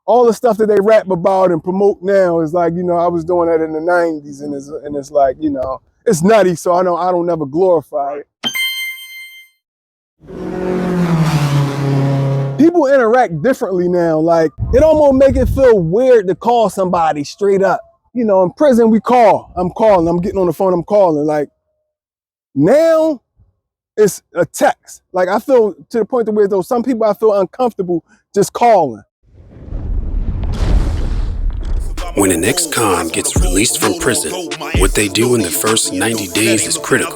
all the stuff that they rap about and promote now is like, you know, I was doing that in the 90s, and it's like, you know, it's nutty, so I don't never glorify it. People interact differently now. Like, it almost make it feel weird to call somebody straight up. You know, in prison we call. I'm calling. I'm getting on the phone. I'm calling. Like, now it's a text. Like, I feel to the point to where though some people I feel uncomfortable just calling. When an ex-con gets released from prison, what they do in the first 90 days is critical.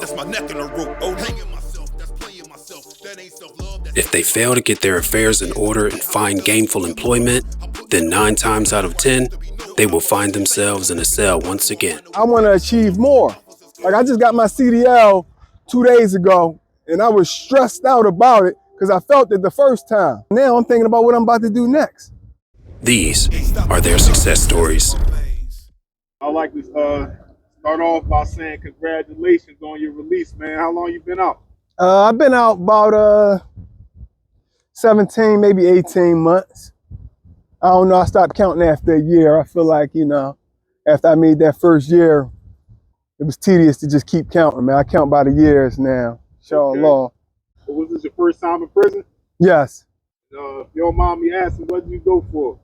If they fail to get their affairs in order and find gainful employment, then 9 times out of 10, they will find themselves in a cell once again. I want to achieve more. Like, I just got my CDL 2 days ago, and I was stressed out about it because I felt it the first time. Now I'm thinking about what I'm about to do next. These are their success stories. I'd like to start off by saying congratulations on your release, man. How long you been out? I've been out about 17, maybe 18 months. I don't know, I stopped counting after a year. I feel like, you know, after I made that first year, it was tedious to just keep counting, man. I count by the years now, inshallah. Okay. So was this your first time in prison? Yes. If you don't mind me asking, what did you go for?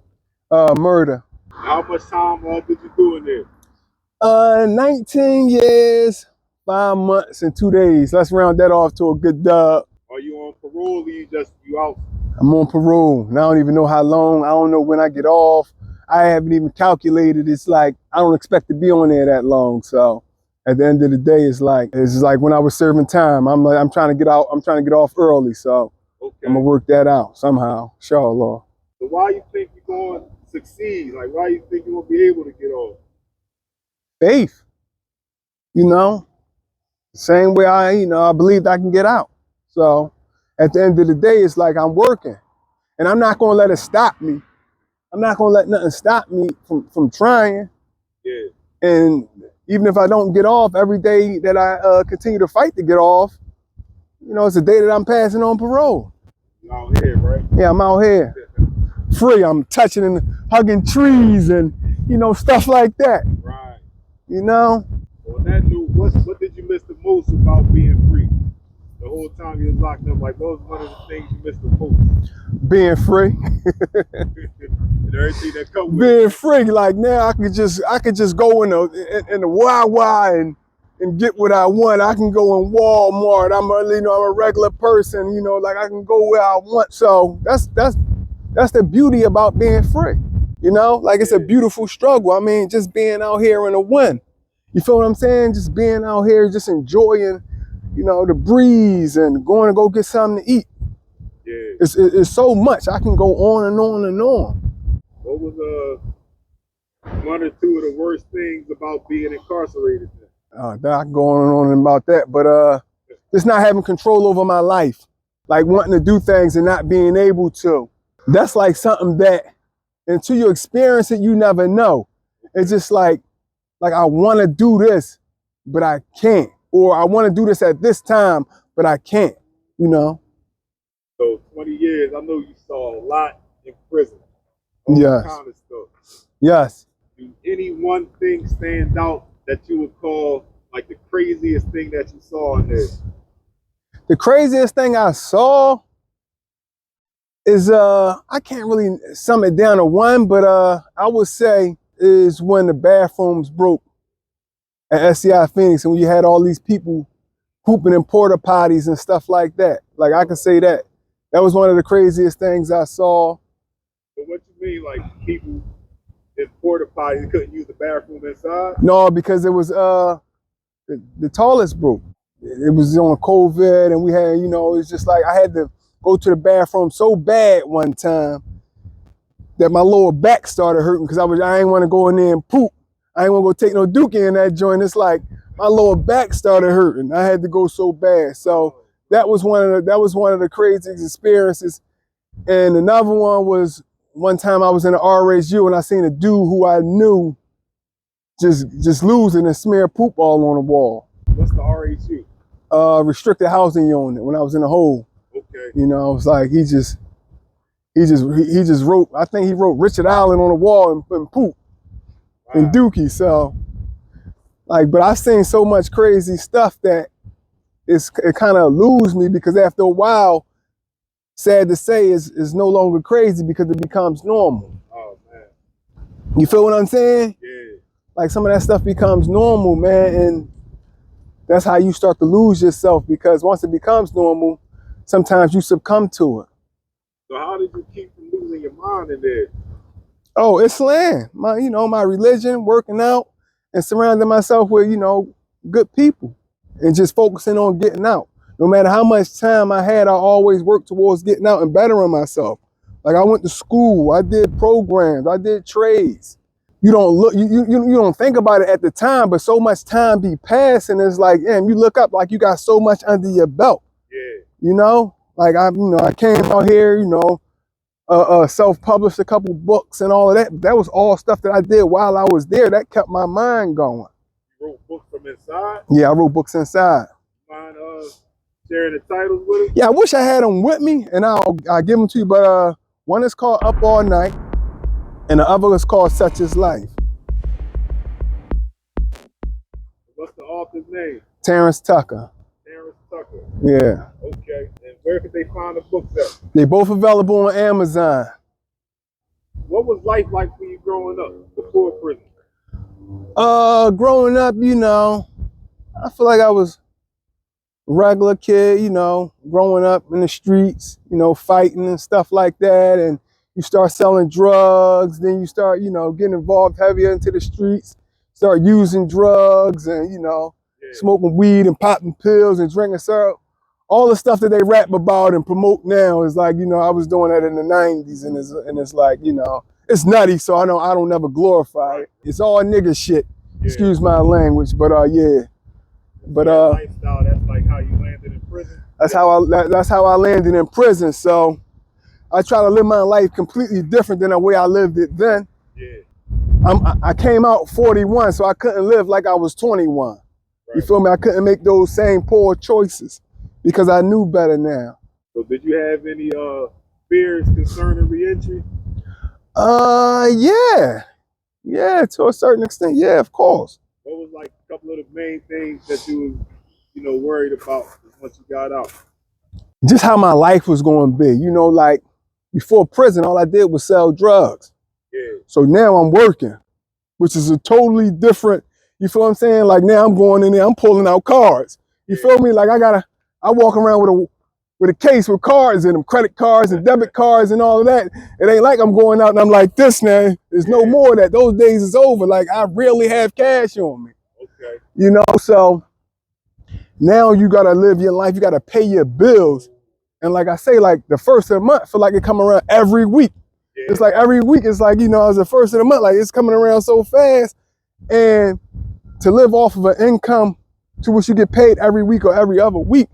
Murder. How much time did you do in there? 19 years, 5 months, and 2 days. Let's round that off to a good dub. Are you on parole or you out? I'm on parole, and I don't even know how long. I don't know when I get off. I haven't even calculated. It's like, I don't expect to be on there that long. So at the end of the day, it's like when I was serving time. I'm trying to get out. I'm trying to get off early. So okay. I'm gonna work that out somehow, inshallah. So why you think you're going to succeed? Like, why you think you're going to be able to get off? Faith. You know, same way I believed I can get out. So at the end of the day, it's like I'm working, and I'm not gonna let it stop me. I'm not gonna let nothing stop me from trying. Yeah. And even if I don't get off, every day that I continue to fight to get off, you know, it's a day that I'm passing on parole. You out here, right? Yeah, I'm out here. Free. I'm touching and hugging trees and, you know, stuff like that. Right. You know? On that note, what did you miss the most about being free? The whole time you was locked up, like, what was one of the things you missed the most? Being free. And everything that comes with being free. Like, now I could just go in the Wawa and get what I want. I can go in Walmart. I'm a regular person, you know, like I can go where I want. So that's the beauty about being free. You know, like it's a beautiful struggle. I mean, just being out here in the wind. You feel what I'm saying? Just being out here, just enjoying, you know, the breeze and going to go get something to eat. Yeah. It's so much. I can go on and on and on. What was one or two of the worst things about being incarcerated? I can go on and on about that, but just not having control over my life, like wanting to do things and not being able to. That's like something that until you experience it, you never know. It's just like I want to do this, but I can't, or I want to do this at this time, but I can't. You know. So 20 years, I know you saw a lot in prison. Yes. Kind of stuff. Yes. Do any one thing stand out that you would call like the craziest thing that you saw in there? The craziest thing I saw is I can't really sum it down to one, but I would say is when the bathrooms broke at SCI Phoenix, and when you had all these people pooping in porta potties and stuff like that. Like, I can say that was one of the craziest things I saw. But what you mean, like people in porta potties couldn't use the bathroom inside? No, because it was the toilets broke. It was on COVID, and we had, you know, it's just like I had to go to the bathroom so bad one time that my lower back started hurting because I ain't want to go in there and poop. I ain't want to go take no dookie in that joint. It's like my lower back started hurting. I had to go so bad. So that was one of the craziest experiences. And another one was one time I was in an RSU and I seen a dude who I knew just losing and smear poop all on the wall. What's the RSU? Restricted housing unit when I was in the hole. Okay. You know, it's like he he just wrote, I think he wrote Richard Allen on the wall and poop and Dookie. So like, but I seen so much crazy stuff that it kind of eludes me, because after a while, sad to say, is no longer crazy because it becomes normal. Oh man. You feel what I'm saying? Yeah. Like some of that stuff becomes normal, man, and that's how you start to lose yourself, because once it becomes normal, sometimes you succumb to it. So how did you keep from losing your mind in there? Oh, Islam, my religion, working out, and surrounding myself with, good people, and just focusing on getting out. No matter how much time I had, I always worked towards getting out and bettering myself. Like I went to school, I did programs, I did trades. You don't think about it at the time, but so much time be passing. It's like, damn, you look up like you got so much under your belt. Yeah. Like I came out here, self-published a couple books and all of that. That was all stuff that I did while I was there. That kept my mind going. You wrote books from inside? Yeah, I wrote books inside. Mind sharing the titles with us? Yeah, I wish I had them with me, and I'll give them to you. But one is called Up All Night, and the other is called Such Is Life. What's the author's name? Terrence Tucker. Terrence Tucker. Yeah. Okay. And where could they find the books at? They both available on Amazon. What was life like for you growing up before prison? Growing up, I feel like I was a regular kid, growing up in the streets, fighting and stuff like that. And you start selling drugs, then you start, getting involved heavier into the streets, start using drugs and, smoking weed and popping pills and drinking syrup. All the stuff that they rap about and promote now is like, I was doing that in the 90s, and it's like, it's nutty, so I don't never glorify it. It's all nigga shit. Yeah. Excuse my language, but yeah. But lifestyle, that's like how you landed in prison. That's how I landed in prison. So I try to live my life completely different than the way I lived it then. Yeah. I came out 41, so I couldn't live like I was 21. Right. You feel me? I couldn't make those same poor choices because I knew better now. So did you have any fears concerning reentry? Yeah, to a certain extent, yeah, of course. What was like a couple of the main things that you was, worried about once you got out? Just how my life was going to be. Like before prison, all I did was sell drugs. Yeah. So now I'm working, which is a totally different, you feel what I'm saying? Like now I'm going in there, I'm pulling out cards. You feel me? Like I walk around with a case with cards in them, credit cards and debit cards and all of that. It ain't like I'm going out and I'm like this now. There's no more of that. Those days is over. Like I rarely have cash on me. Okay. So now you gotta live your life. You gotta pay your bills. And like I say, like the first of the month, feel like it come around every week. Yeah. It's like every week, it's like, it's the first of the month, like it's coming around so fast. And to live off of an income to which you get paid every week or every other week,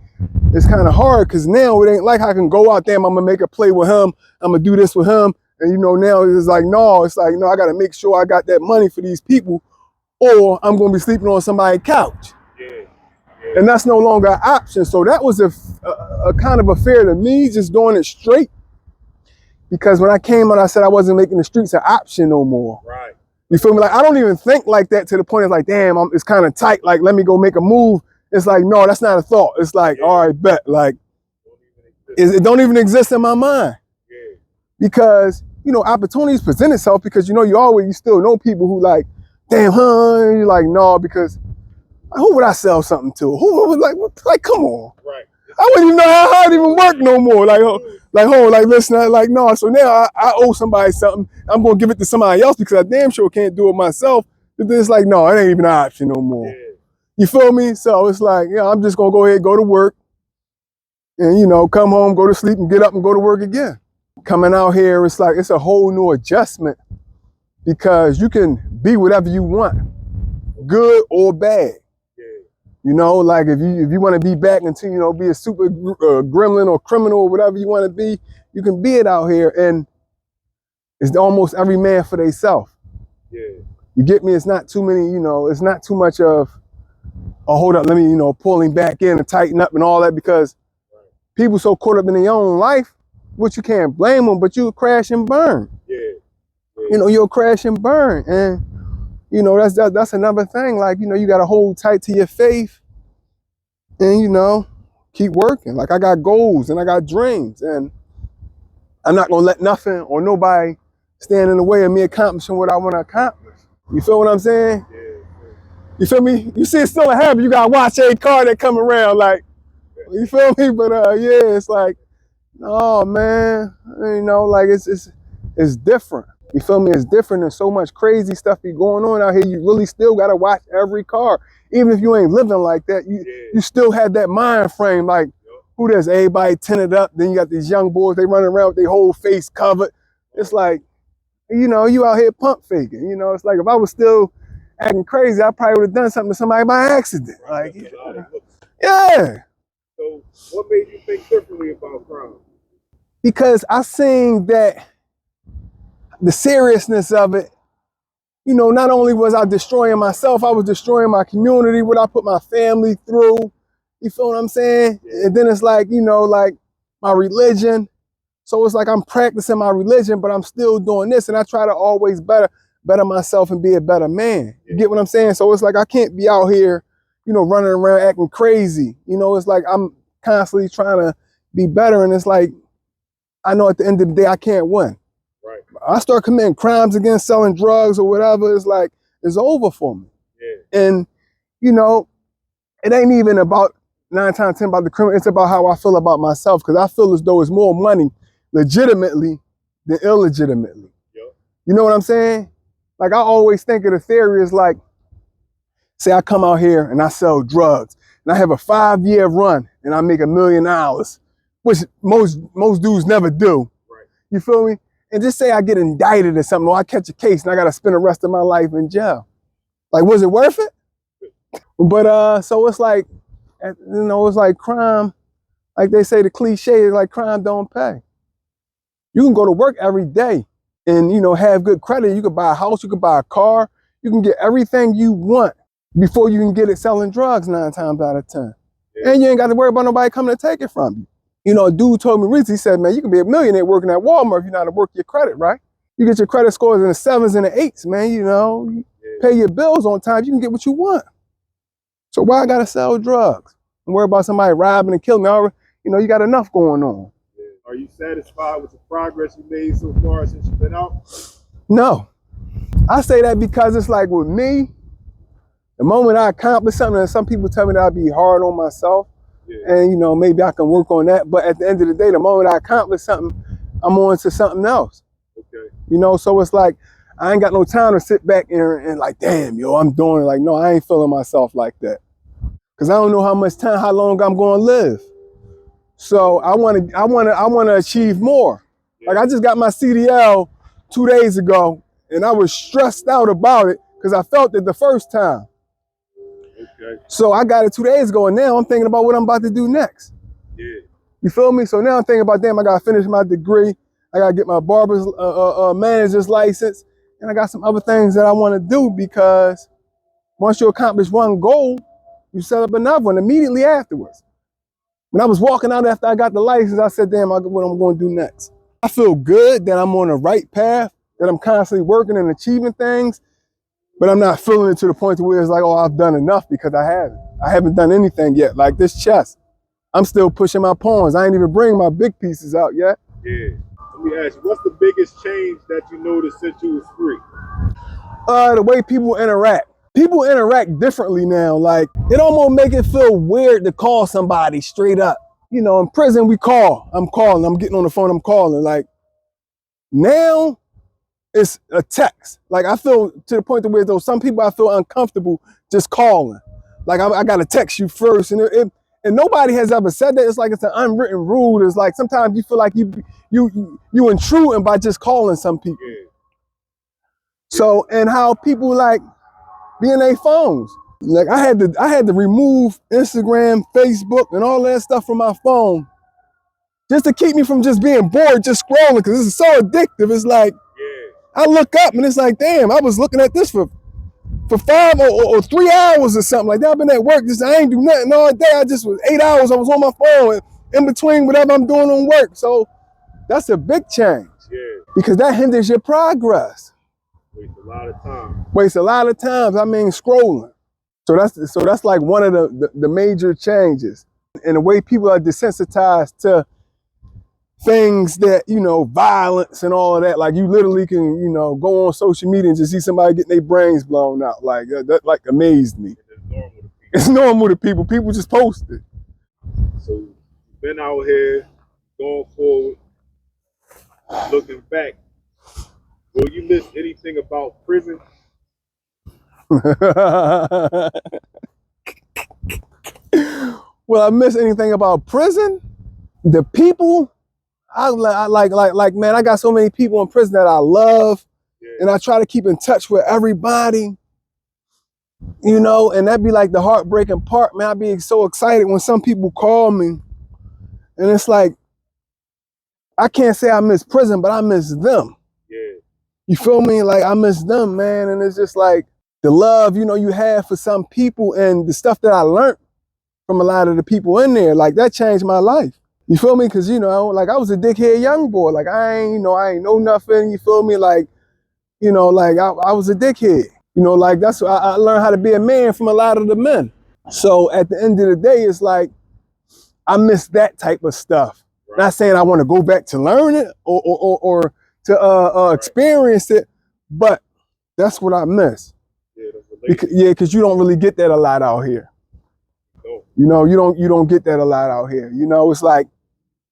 it's kind of hard, because now it ain't like I can go out there, I'm gonna make a play with him, I'm gonna do this with him. And now it's like, no, I gotta make sure I got that money for these people, or I'm gonna be sleeping on somebody's couch. Yeah. And that's no longer an option. So that was a kind of a fear to me, just doing it straight. Because when I came out, I said I wasn't making the streets an option no more. Right. You feel me? Like I don't even think like that, to the point of like, damn, it's kind of tight. Like, let me go make a move. It's like, no, that's not a thought. It's like, all right, bet. Like, it don't even exist in my mind. Yeah. Because, opportunities present itself, because, you still know people who like, damn, and you're like, no, because who would I sell something to? Who would like, come on. Right. I wouldn't even know how it even work no more. Listen, like, no. So now I owe somebody something. I'm going to give it to somebody else because I damn sure can't do it myself. It's like, no, it ain't even an option no more. Yeah. You feel me? So it's like, I'm just going to go ahead and go to work and, come home, go to sleep and get up and go to work again. Coming out here, it's like, it's a whole new adjustment, because you can be whatever you want, good or bad. Like if you want to be back into, be a super gremlin or criminal or whatever you want to be, you can be it out here. And it's almost every man for themselves. Yeah. You get me? It's not too many, it's not too much of, oh, hold up, let me, pulling back in and tighten up and all that, because people so caught up in their own life which you can't blame them, but you crash and burn. Yeah. You know, you'll crash and burn. And, you know, that's another thing. Like, you know, you got to hold tight to your faith and, you know, keep working. Like, I got goals and I got dreams, and I'm not going to let nothing or nobody stand in the way of me accomplishing what I want to accomplish. You feel what I'm saying? Yeah. You feel me? You see, it's still a habit. You got to watch a car that come around. Like, you feel me? But, yeah, it's like, oh, man, you know, like, it's different. You feel me? It's different, and so much crazy stuff be going on out here. You really still gotta watch every car. Even if you ain't living like that, you still have that mind frame, like, who does everybody tinted up? Then you got these young boys, they running around with their whole face covered. It's like, you know, you out here pump faking. You know, it's like if I was still acting crazy, I probably would have done something to somebody by accident. Like, yeah. So what made you think differently about crime? Because I seen that the seriousness of it, you know, not only was I destroying myself, I was destroying my community, what I put my family through. You feel what I'm saying? And then it's like, you know, like my religion. So it's like I'm practicing my religion, but I'm still doing this. And I try to always better myself and be a better man. You get what I'm saying? So it's like I can't be out here, you know, running around acting crazy. You know, it's like I'm constantly trying to be better. And it's like, I know at the end of the day, I can't win. Right. I start committing crimes again, selling drugs or whatever, it's like, it's over for me. Yeah. And, you know, it ain't even about 9 times 10 about the criminal, it's about how I feel about myself, because I feel as though it's more money legitimately than illegitimately. Yep. You know what I'm saying? Like, I always think of the theory as like, say I come out here and I sell drugs, and I have a 5-year run and I make $1 million, which most dudes never do. Right. You feel me? And just say I get indicted or something, or I catch a case and I gotta spend the rest of my life in jail. Like, was it worth it? But so it's like, you know, it's like crime, like they say, the cliche is like crime don't pay. You can go to work every day and, you know, have good credit. You could buy a house, you could buy a car, you can get everything you want before you can get it selling drugs 9 times out of 10. Yeah. And you ain't got to worry about nobody coming to take it from you. You know, a dude told me recently, he said, man, you can be a millionaire working at Walmart if you know how to work your credit, right? You get your credit scores in the 7s and the 8s, man, you know, you pay your bills on time, you can get what you want. So why I gotta sell drugs and worry about somebody robbing and killing me? You know, you got enough going on. Are you satisfied with the progress you made so far since you've been out? No. I say that because it's like with me, the moment I accomplish something, and some people tell me that I'll be hard on myself, and, you know, maybe I can work on that. But at the end of the day, the moment I accomplish something, I'm on to something else. Okay. You know, so it's like, I ain't got no time to sit back and like, damn, yo, I'm doing it. Like, no, I ain't feeling myself like that. Cause I don't know how long I'm gonna live. So I wanna achieve more. Like, I just got my CDL 2 days ago and I was stressed out about it because I felt it the first time. Okay. So I got it 2 days ago, and now I'm thinking about what I'm about to do next. Yeah. You feel me? So now I'm thinking about, damn, I gotta finish my degree. I gotta get my barber's manager's license, and I got some other things that I want to do, because once you accomplish one goal, you set up another one immediately afterwards. When I was walking out after I got the license, I said, damn, what I'm going to do next. I feel good that I'm on the right path, that I'm constantly working and achieving things, but I'm not feeling it to the point where it's like, oh, I've done enough, because I haven't. I haven't done anything yet. Like this chess, I'm still pushing my pawns. I ain't even bring my big pieces out yet. Yeah. Let me ask you, what's the biggest change that you noticed since you was free? The way people interact. People interact differently now. Like, it almost make it feel weird to call somebody straight up. You know, in prison, we call. I'm calling. I'm getting on the phone. I'm calling. Like, now, it's a text. Like, I feel to the point where though some people I feel uncomfortable just calling. Like, I gotta text you first, and nobody has ever said that. It's like it's an unwritten rule. It's like sometimes you feel like you intruding by just calling some people. Yeah. So, and how people like be in their phones. Like, I had to remove Instagram, Facebook, and all that stuff from my phone just to keep me from just being bored, just scrolling, because this is so addictive. It's like, I look up and it's like, damn, I was looking at this for 5 or 3 hours or something like that. I've been at work, I ain't do nothing all day. I just was 8 hours, I was on my phone in between whatever I'm doing on work. So That's a big change. Yeah. Because that hinders your progress. Waste a lot of time. Waste a lot of times, I mean, scrolling. So that's like one of the major changes. And the way people are desensitized to things that, you know, violence and all of that. Like you literally can, you know, go on social media and just see somebody getting their brains blown out. Like that like amazed me. It's normal to people. People just post it. So you've been out here, going forward, looking back. Will you miss anything about prison? Will I miss anything about prison? The people, I like, man, I got so many people in prison that I love, and I try to keep in touch with everybody, you know, and that'd be like the heartbreaking part, man. I'd be so excited when some people call me, and it's like, I can't say I miss prison, but I miss them. Yeah. You feel me? Like, I miss them, man, and it's just like, the love, you know, you have for some people and the stuff that I learned from a lot of the people in there, like that changed my life. You feel me? Cause you know, like I was a dickhead young boy. Like I ain't know nothing. You feel me? Like, you know, like I was a dickhead. You know, like that's what I learned how to be a man from a lot of the men. So at the end of the day, it's like I miss that type of stuff. Right. Not saying I want to go back to learn it or to experience it, but that's what I miss. Yeah, because you don't really get that a lot out here. No. You know, you don't get that a lot out here. You know, it's like,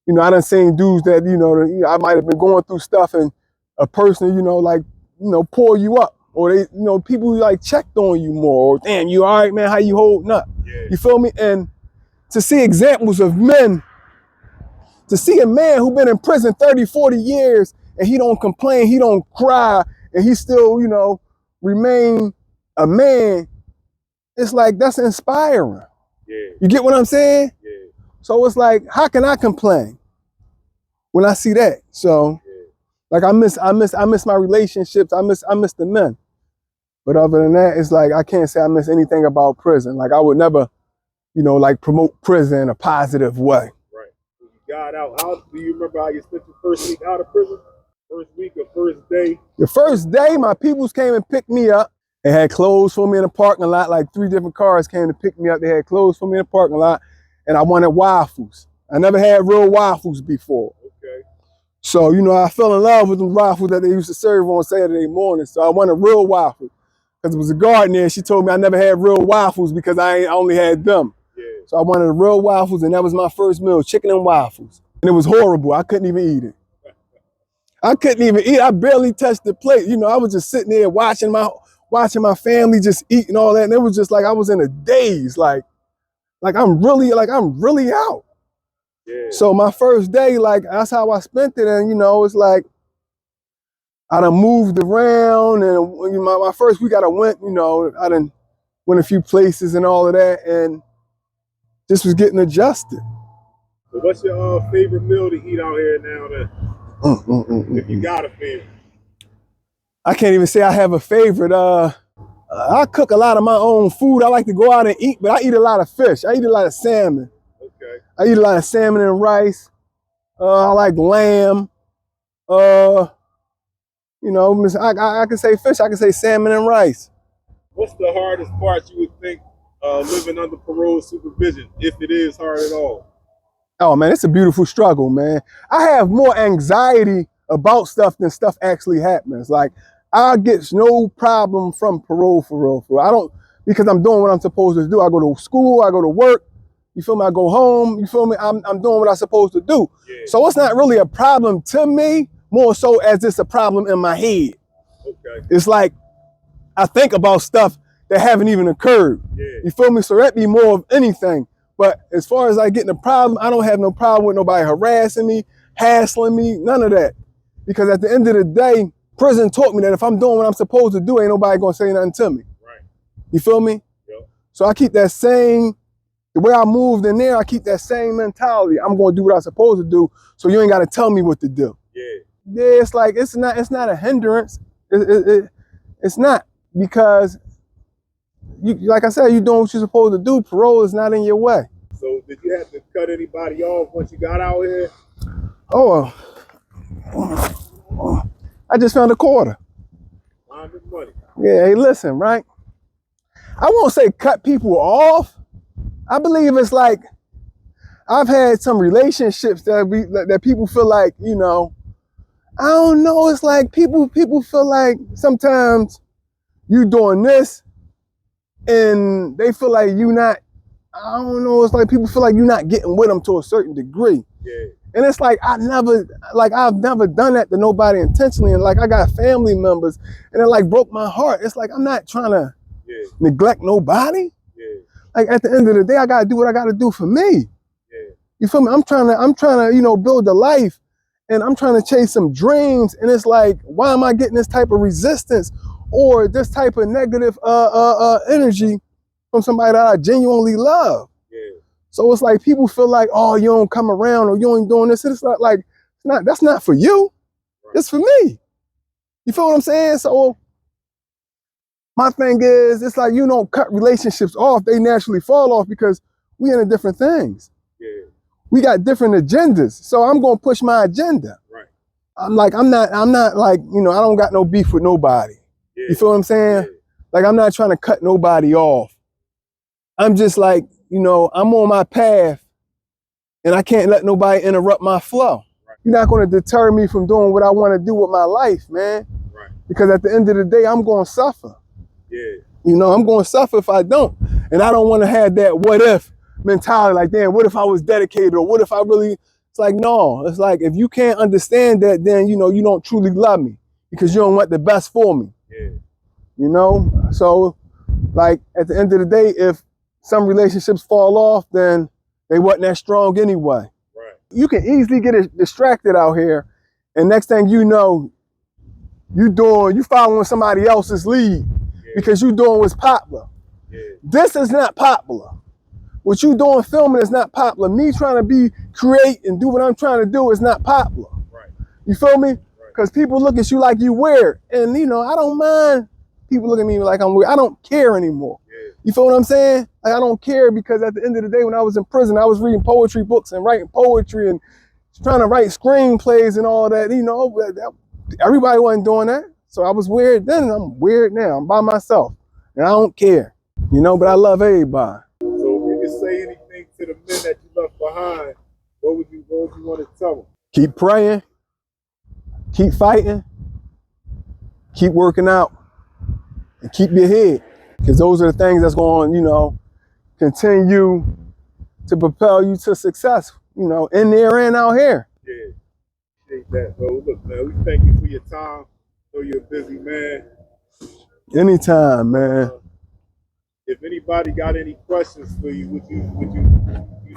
you know, I done seen dudes that, you know, I might have been going through stuff and a person, you know, like, you know, pull you up, or they, you know, people like checked on you more, or damn, you all right, man, how you holding up? Yeah. You feel me? And to see examples of men, to see a man who been in prison 30, 40 years and he don't complain, he don't cry, and he still, you know, remain a man, it's like, that's inspiring. Yeah. You get what I'm saying? Yeah. So it's like, how can I complain when I see that? So, like, I miss my relationships. I miss the men. But other than that, it's like, I can't say I miss anything about prison. Like, I would never, you know, like promote prison in a positive way. Right. When you got out, how do you remember how you spent your first week out of prison? First week or first day? The first day, my peoples came and picked me up. They had clothes for me in the parking lot. Like 3 different cars came to pick me up. They had clothes for me in the parking lot, and I wanted waffles. I never had real waffles before. Okay. So, you know, I fell in love with the waffles that they used to serve on Saturday morning. So I wanted real waffles. Because it was a garden there. She told me I never had real waffles because I only had them. Yeah. So I wanted real waffles, and that was my first meal, chicken and waffles. And it was horrible. I couldn't even eat it. I couldn't even eat. I barely touched the plate. You know, I was just sitting there watching my family just eat and all that. And it was just like, I was in a daze. Like I'm really out. Yeah. So my first day, like, that's how I spent it. And, you know, it's like, I done moved around, and my first week I done went, you know, I done went a few places and all of that, and just was getting adjusted. So what's your favorite meal to eat out here now then? If you got a favorite. I can't even say I have a favorite. I cook a lot of my own food. I like to go out and eat, but I eat a lot of fish. I eat a lot of salmon. Okay. I eat a lot of salmon and rice. I like lamb. You know, I can say fish. I can say salmon and rice. What's the hardest part you would think living under parole supervision, if it is hard at all? Oh man, it's a beautiful struggle, man. I have more anxiety about stuff than stuff actually happens. Like, I get no problem from parole for real. I don't, because I'm doing what I'm supposed to do. I go to school, I go to work, you feel me? I go home, you feel me? I'm doing what I'm supposed to do. Yeah. So it's not really a problem to me, more so as it's a problem in my head. Okay. It's like, I think about stuff that haven't even occurred. Yeah. You feel me? So that be more of anything. But as far as I getting a problem, I don't have no problem with nobody harassing me, hassling me, none of that. Because at the end of the day, prison taught me that if I'm doing what I'm supposed to do, ain't nobody gonna say nothing to me. Right. You feel me? Yep. So I keep that same, the way I moved in there, I keep that same mentality. I'm gonna do what I'm supposed to do, so you ain't gotta tell me what to do. Yeah. Yeah, it's like, it's not a hindrance. It's not, because you, like I said, you're doing what you're supposed to do. Parole is not in your way. So did you have to cut anybody off once you got out here? Oh, I just found a quarter. Find the money. Yeah, hey, listen, right? I won't say cut people off. I believe it's like, I've had some relationships that people feel like, you know, I don't know. It's like people feel like sometimes you doing this and they feel like you not, I don't know. It's like people feel like you're not getting with them to a certain degree. Yeah. And it's like, I've never done that to nobody intentionally. And like, I got family members and it like broke my heart. It's like, I'm not trying to neglect nobody. Yeah. Like at the end of the day, I got to do what I got to do for me. Yeah. You feel me? I'm trying to, you know, build a life and I'm trying to chase some dreams. And it's like, why am I getting this type of resistance or this type of negative energy from somebody that I genuinely love? Yeah. So it's like people feel like, oh, you don't come around or you ain't doing this. It's not like, that's not for you. Right. It's for me. You feel what I'm saying? So my thing is, it's like you don't cut relationships off. They naturally fall off because we into different things. Yeah. We got different agendas. So I'm going to push my agenda. Right. I'm not like, you know, I don't got no beef with nobody. Yeah. You feel what I'm saying? Yeah. Like, I'm not trying to cut nobody off. I'm just like, you know, I'm on my path and I can't let nobody interrupt my flow. Right. You're not going to deter me from doing what I want to do with my life, man. Right. Because at the end of the day, I'm going to suffer. Yeah. You know, I'm going to suffer if I don't. And I don't want to have that what if mentality, like, damn, what if I was dedicated or what if I really, it's like, no. It's like, if you can't understand that, then, you know, you don't truly love me because you don't want the best for me. Yeah. You know? So, like, at the end of the day, if some relationships fall off, then they wasn't that strong anyway. Right. You can easily get distracted out here, and next thing you know, you following somebody else's lead because you doing what's popular. Yeah. This is not popular. What you doing filming is not popular. Me trying to create and do what I'm trying to do is not popular. Right. You feel me? Because people look at you like you weird, and you know I don't mind people looking at me like I'm weird. I don't care anymore. Yeah. You feel what I'm saying? Like, I don't care because at the end of the day, when I was in prison, I was reading poetry books and writing poetry and trying to write screenplays and all that. You know, everybody wasn't doing that. So I was weird then, and I'm weird now. I'm by myself, and I don't care. You know, but I love everybody. So if you could say anything to the men that you left behind, what would you want to tell them? Keep praying, keep fighting, keep working out, and keep your head. Because those are the things that's going to, you know, continue to propel you to success, you know, in there and out here. Yeah, appreciate that, bro. Look, man, we thank you for your time. I know you're a busy man. Anytime, man. If anybody got any questions for you, would you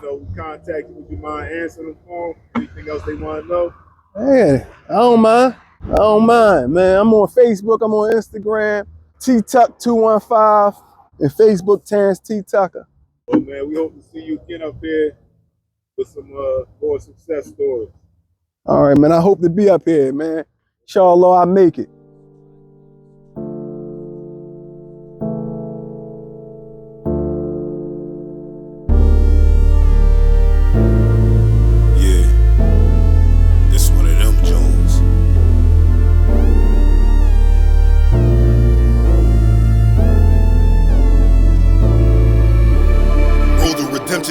know, contact you? Would you mind answering them for them? Anything else they want to know? Yeah, I don't mind. I don't mind, man. I'm on Facebook. I'm on Instagram. TTuck215 and Facebook Terrence T. Tucker. Well, man, we hope to see you again up here with some more success stories. All right, man. I hope to be up here, man. Inshallah, I make it.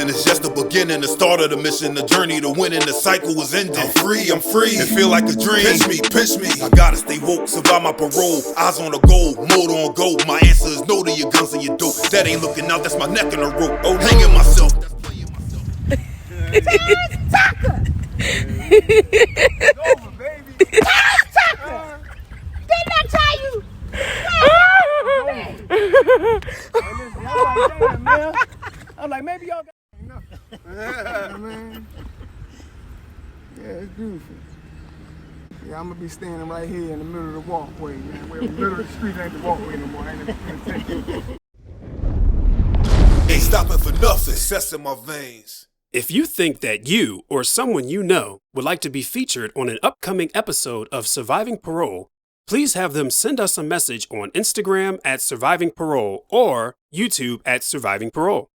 It's just the beginning, the start of the mission, the journey to winning, the cycle is ending. I'm free, it feel like a dream. Pinch me, I gotta stay woke, survive my parole. Eyes on the goal, mode on go. My answer is no to your guns and your dope. That ain't looking out, that's my neck in a rope. Oh, hanging myself, that's playing myself. Terrence Tucker! It's over, baby. Terrence Tucker! Didn't I tell you? I'm like, maybe y'all got enough. Yeah, man. Yeah, it's beautiful. Yeah, I'm gonna be standing right here in the middle of the walkway, man. Where the middle of the street ain't the walkway no more. I ain't never take it. Ain't stopping for nothing. Success in my veins. If you think that you or someone you know would like to be featured on an upcoming episode of Surviving Parole, please have them send us a message on Instagram @SurvivingParole or YouTube @SurvivingParole.